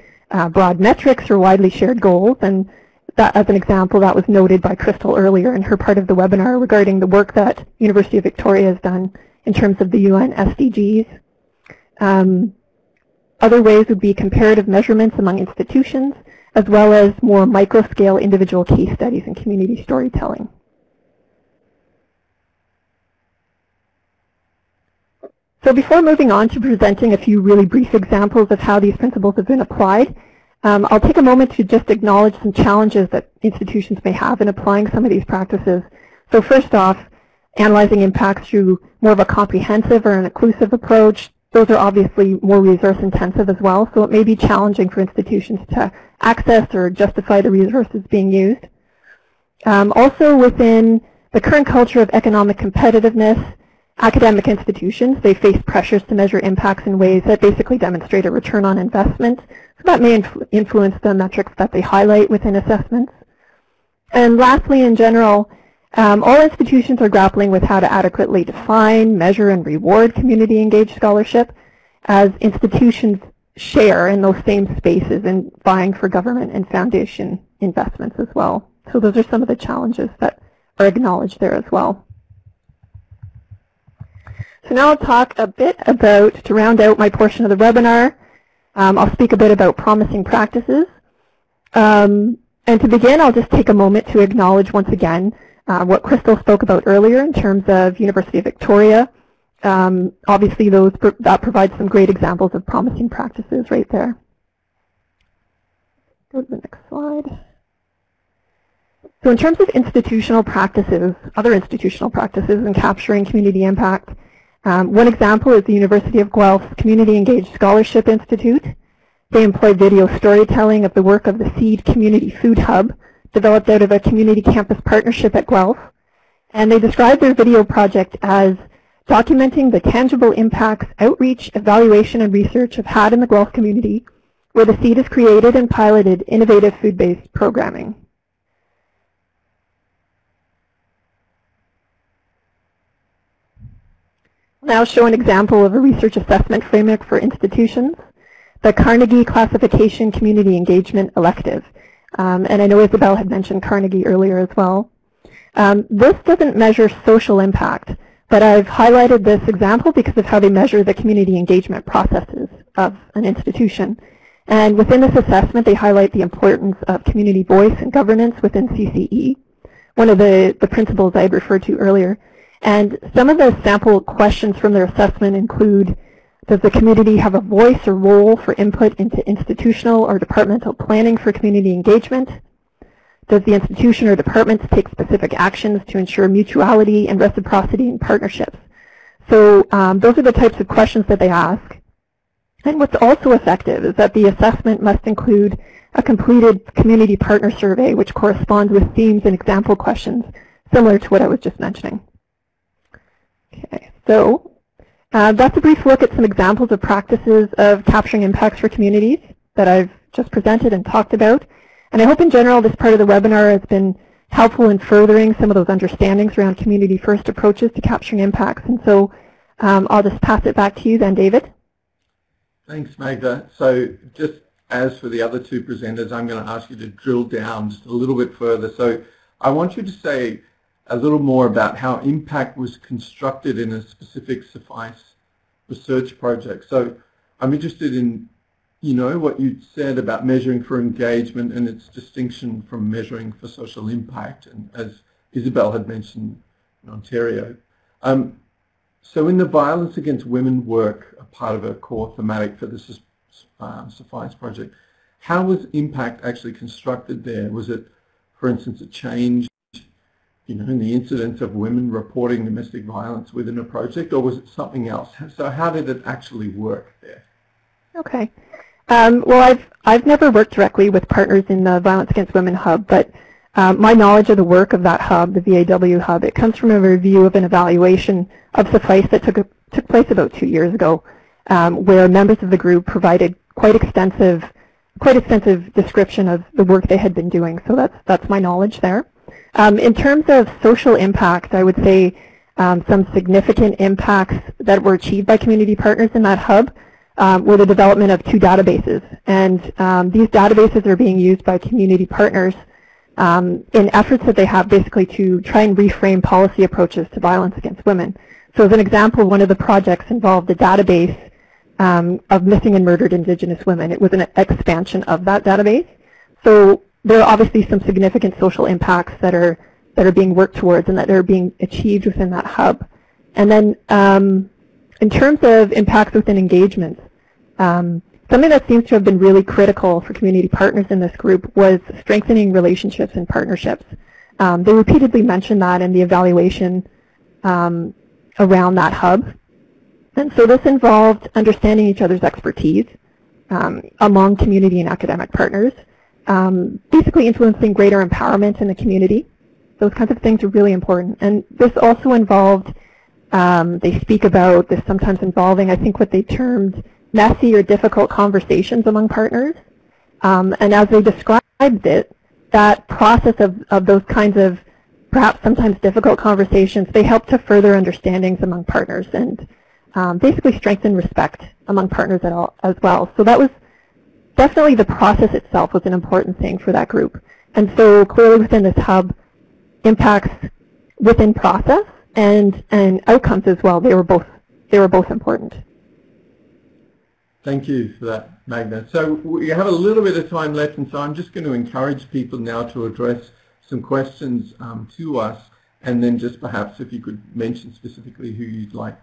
broad metrics or widely shared goals, and that, as an example, that was noted by Crystal earlier in her part of the webinar regarding the work that University of Victoria has done in terms of the UN SDGs. Other ways would be comparative measurements among institutions, as well as more micro-scale individual case studies and community storytelling. So before moving on to presenting a few really brief examples of how these principles have been applied, I'll take a moment to just acknowledge some challenges that institutions may have in applying some of these practices. So first off, analyzing impacts through more of a comprehensive or an inclusive approach. Those are obviously more resource intensive as well, so it may be challenging for institutions to access or justify the resources being used. Also within the current culture of economic competitiveness, academic institutions, they face pressures to measure impacts in ways that basically demonstrate a return on investment. So that may influence the metrics that they highlight within assessments. And lastly, in general, all institutions are grappling with how to adequately define, measure, and reward community-engaged scholarship as institutions share in those same spaces in vying for government and foundation investments as well. So those are some of the challenges that are acknowledged there as well. So now I'll talk a bit about, to round out my portion of the webinar, I'll speak a bit about promising practices. And to begin, I'll just take a moment to acknowledge once again what Crystal spoke about earlier in terms of University of Victoria. Obviously, that provides some great examples of promising practices right there. Go to the next slide. So in terms of institutional practices, other institutional practices in capturing community impact, one example is the University of Guelph's Community Engaged Scholarship Institute. They employ video storytelling of the work of the Seed Community Food Hub, developed out of a community campus partnership at Guelph. And they describe their video project as documenting the tangible impacts outreach, evaluation, and research have had in the Guelph community, where the Seed has created and piloted innovative food-based programming. I'll now show an example of a research assessment framework for institutions, the Carnegie Classification Community Engagement Elective. And I know Isabel had mentioned Carnegie earlier as well. This doesn't measure social impact, but I've highlighted this example because of how they measure the community engagement processes of an institution. And within this assessment, they highlight the importance of community voice and governance within CCE, one of the principles I had referred to earlier. And some of the sample questions from their assessment include, does the community have a voice or role for input into institutional or departmental planning for community engagement? Does the institution or departments take specific actions to ensure mutuality and reciprocity in partnerships? So those are the types of questions that they ask. And what's also effective is that the assessment must include a completed community partner survey which corresponds with themes and example questions similar to what I was just mentioning. Okay, so that's a brief look at some examples of practices of capturing impacts for communities that I've just presented and talked about. And I hope in general this part of the webinar has been helpful in furthering some of those understandings around community-first approaches to capturing impacts. And so I'll just pass it back to you then, David.
Thanks, Magda. So just as for the other two presenters, I'm going to ask you to drill down just a little bit further. So I want you to say a little more about how impact was constructed in a specific CFICE research project. So I'm interested in, you know, what you said about measuring for engagement and its distinction from measuring for social impact, and as Isabel had mentioned in Ontario. So in the violence against women work, a part of a core thematic for this CFICE project, how was impact actually constructed there? Was it, for instance, a change, you know, in the incidence of women reporting domestic violence within a project, or was it something else? So how did it actually work there?
Okay. Well, I've never worked directly with partners in the Violence Against Women Hub, but my knowledge of the work of that hub, the VAW hub, it comes from a review of an evaluation of CFICE that took place about 2 years ago, where members of the group provided quite extensive description of the work they had been doing. So that's my knowledge there. In terms of social impact, I would say some significant impacts that were achieved by community partners in that hub were the development of 2 databases. And these databases are being used by community partners in efforts that they have basically to try and reframe policy approaches to violence against women. So as an example, one of the projects involved a database of missing and murdered Indigenous women. It was an expansion of that database. So there are obviously some significant social impacts that are being worked towards and that are being achieved within that hub. And then in terms of impacts within engagements, something that seems to have been really critical for community partners in this group was strengthening relationships and partnerships. They repeatedly mentioned that in the evaluation around that hub. And so this involved understanding each other's expertise among community and academic partners, basically influencing greater empowerment in the community. Those kinds of things are really important. And this also involved, they speak about this sometimes involving, I think, what they termed messy or difficult conversations among partners. And as they described it, that process of those kinds of perhaps sometimes difficult conversations, they help to further understandings among partners and basically strengthen respect among partners as well. So that was definitely, the process itself was an important thing for that group. And so clearly within this hub, impacts within process and outcomes as well, they were both important.
Thank you for that, Magda. So we have a little bit of time left, and so I'm just going to encourage people now to address some questions to us, and then just perhaps if you could mention specifically who you'd like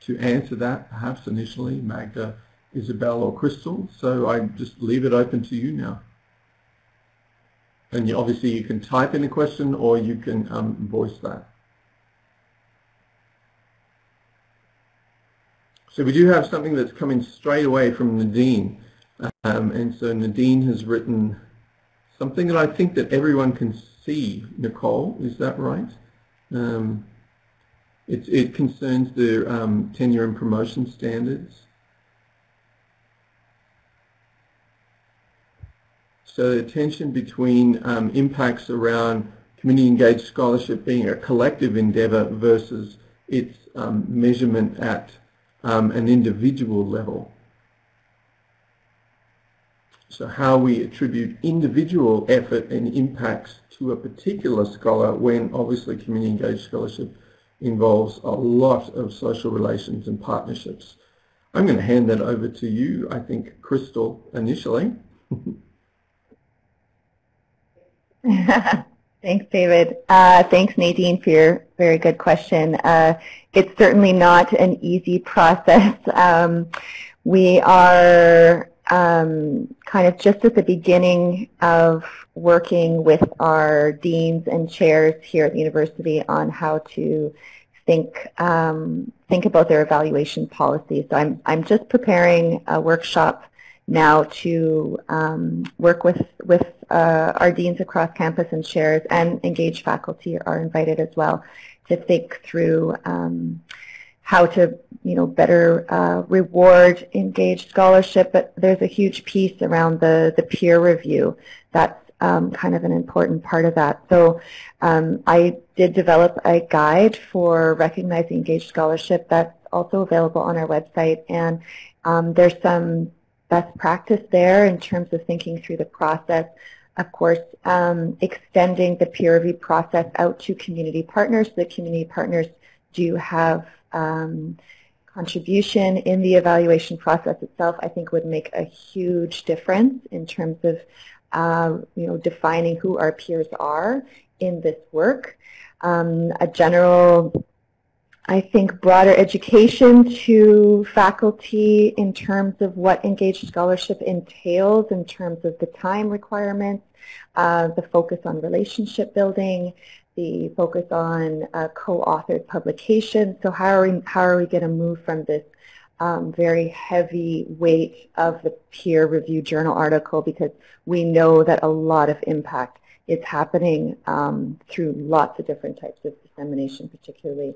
to answer that, perhaps initially, Magda, Isabel, or Crystal. So I just leave it open to you now. And obviously you can type in a question or you can voice that. So we do have something that's coming straight away from Nadine. And so Nadine has written something that I think that everyone can see. Nicole, is that right? It concerns the tenure and promotion standards. So the tension between impacts around community engaged scholarship being a collective endeavor versus its measurement at an individual level. So how we attribute individual effort and impacts to a particular scholar when obviously community engaged scholarship involves a lot of social relations and partnerships. I'm going to hand that over to you, I think, Crystal, initially.
Thanks, David. Thanks, Nadine, for your very good question. It's certainly not an easy process. We are kind of just at the beginning of working with our deans and chairs here at the university on how to think about their evaluation policy. So I'm just preparing a workshop now to work with our deans across campus and chairs, and engaged faculty are invited as well, to think through how to better reward engaged scholarship. But there's a huge piece around the peer review. That's kind of an important part of that. So I did develop a guide for recognizing engaged scholarship that's also available on our website, and there's some best practice there in terms of thinking through the process. Of course, extending the peer review process out to community partners. The community partners do have contribution in the evaluation process itself, I think would make a huge difference in terms of defining who our peers are in this work. A general, I think, broader education to faculty in terms of what engaged scholarship entails in terms of the time requirements, the focus on relationship building, the focus on co-authored publication. So how are we going to move from this very heavy weight of the peer review journal article, because we know that a lot of impact is happening through lots of different types of dissemination, particularly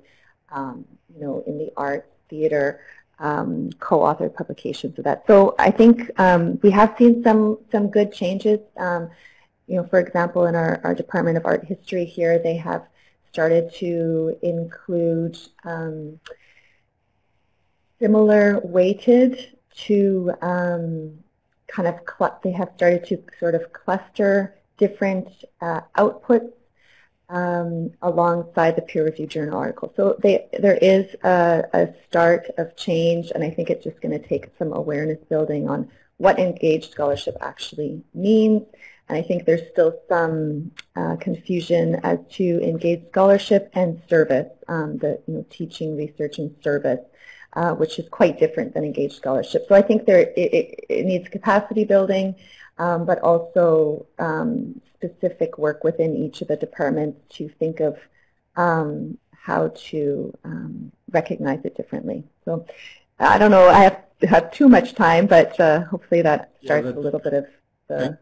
in the arts, theater, co-authored publications of that. So I think we have seen some good changes. For example, in our Department of Art History here, they have started to include similar weighted to they have started to sort of cluster different outputs alongside the peer review journal article. So there is a start of change, and I think it's just going to take some awareness building on what engaged scholarship actually means. And I think there's still some confusion as to engaged scholarship and service, the teaching, research, and service, which is quite different than engaged scholarship. So I think it needs capacity building, but also specific work within each of the departments to think of how to recognize it differently. So I don't know, I have too much time, but hopefully that starts a little bit of the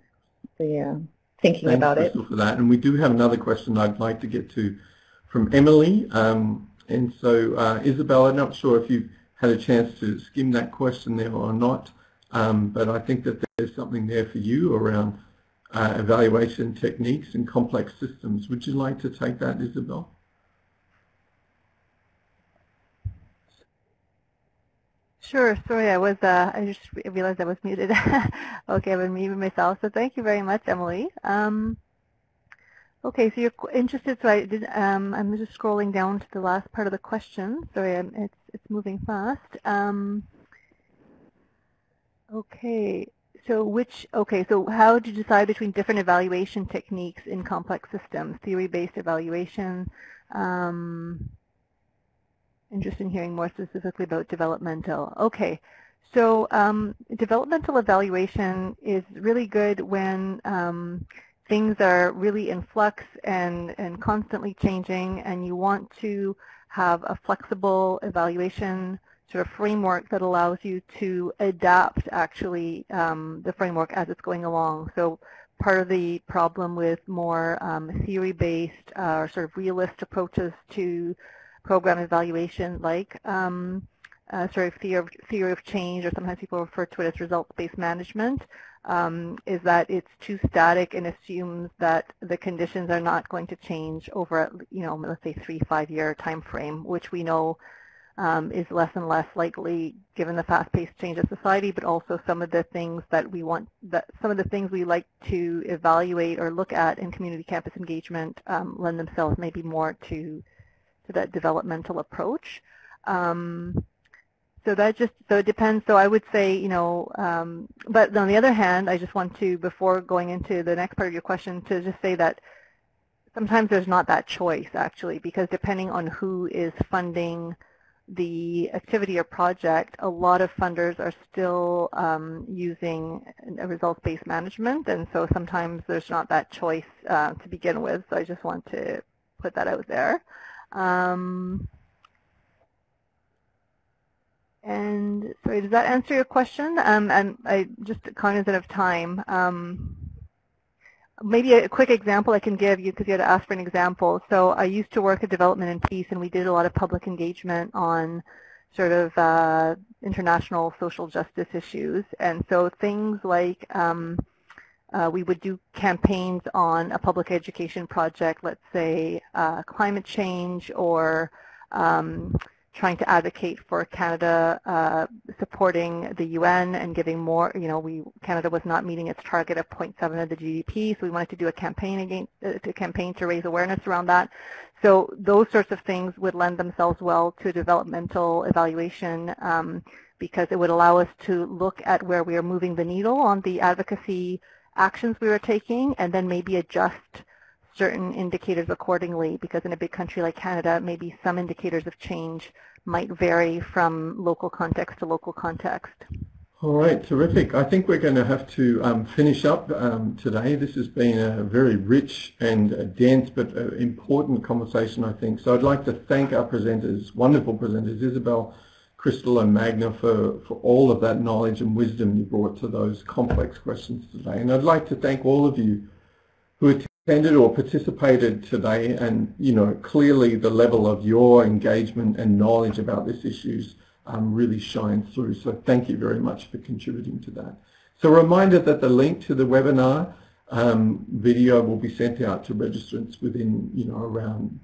thinking about it.
Thanks, Crystal, for that. And we do have another question I'd like to get to from Emily. And so, Isabel, I'm not sure if you've had a chance to skim that question there or not, but I think that there's something there for you around evaluation techniques and complex systems. Would you like to take that, Isabel?
Sure. Sorry, I just realized I was muted. Okay, I've been muting myself. So thank you very much, Emily. Okay, so you're interested. So I'm just scrolling down to the last part of the question. Sorry, it's moving fast. Okay. So how do you decide between different evaluation techniques in complex systems? Theory-based evaluation. Interested in hearing more specifically about developmental. Okay, so developmental evaluation is really good when things are really in flux and constantly changing, and you want to have a flexible evaluation sort of framework that allows you to adapt actually the framework as it's going along. So part of the problem with more theory-based or sort of realist approaches to program evaluation, like sort of theory of change, or sometimes people refer to it as results-based management, is that it's too static and assumes that the conditions are not going to change over, let's say 3-5 year time frame, which we know is less and less likely given the fast-paced change of society, but also some of the things that we want, some of the things we like to evaluate or look at in community campus engagement lend themselves maybe more to that developmental approach. So it depends. So I would say, but on the other hand, I just want to, before going into the next part of your question, to just say that sometimes there's not that choice actually, because depending on who is funding the activity or project, a lot of funders are still using a results-based management, and so sometimes there's not that choice to begin with. So I just want to put that out there. Sorry, does that answer your question? And I just cognizant of time. Maybe a quick example I can give you, because you had asked for an example. So I used to work at Development and Peace, and we did a lot of public engagement on sort of international social justice issues. And so things like we would do campaigns on a public education project, let's say climate change, or trying to advocate for Canada supporting the UN and giving more, Canada was not meeting its target of 0.7 of the GDP, so we wanted to do a campaign to raise awareness around that. So those sorts of things would lend themselves well to developmental evaluation because it would allow us to look at where we are moving the needle on the advocacy actions we were taking, and then maybe adjust certain indicators accordingly, because in a big country like Canada, maybe some indicators of change might vary from local context to local context.
All right, terrific. I think we're going to have to finish up today. This has been a very rich and dense but important conversation, I think. So I'd like to thank our presenters, wonderful presenters, Isabel, Crystal and Magda, for all of that knowledge and wisdom you brought to those complex questions today. And I'd like to thank all of you who attended or participated today, and clearly the level of your engagement and knowledge about these issues really shines through. So thank you very much for contributing to that. So a reminder that the link to the webinar video will be sent out to registrants within around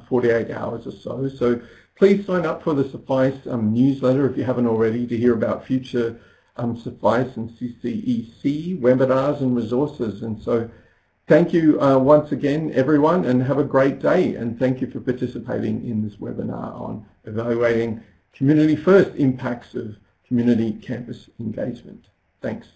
48 hours or so. So please sign up for the CFICE newsletter if you haven't already, to hear about future CFICE and CCEC webinars and resources. And so thank you once again, everyone, and have a great day. And thank you for participating in this webinar on evaluating community first impacts of community campus engagement. Thanks.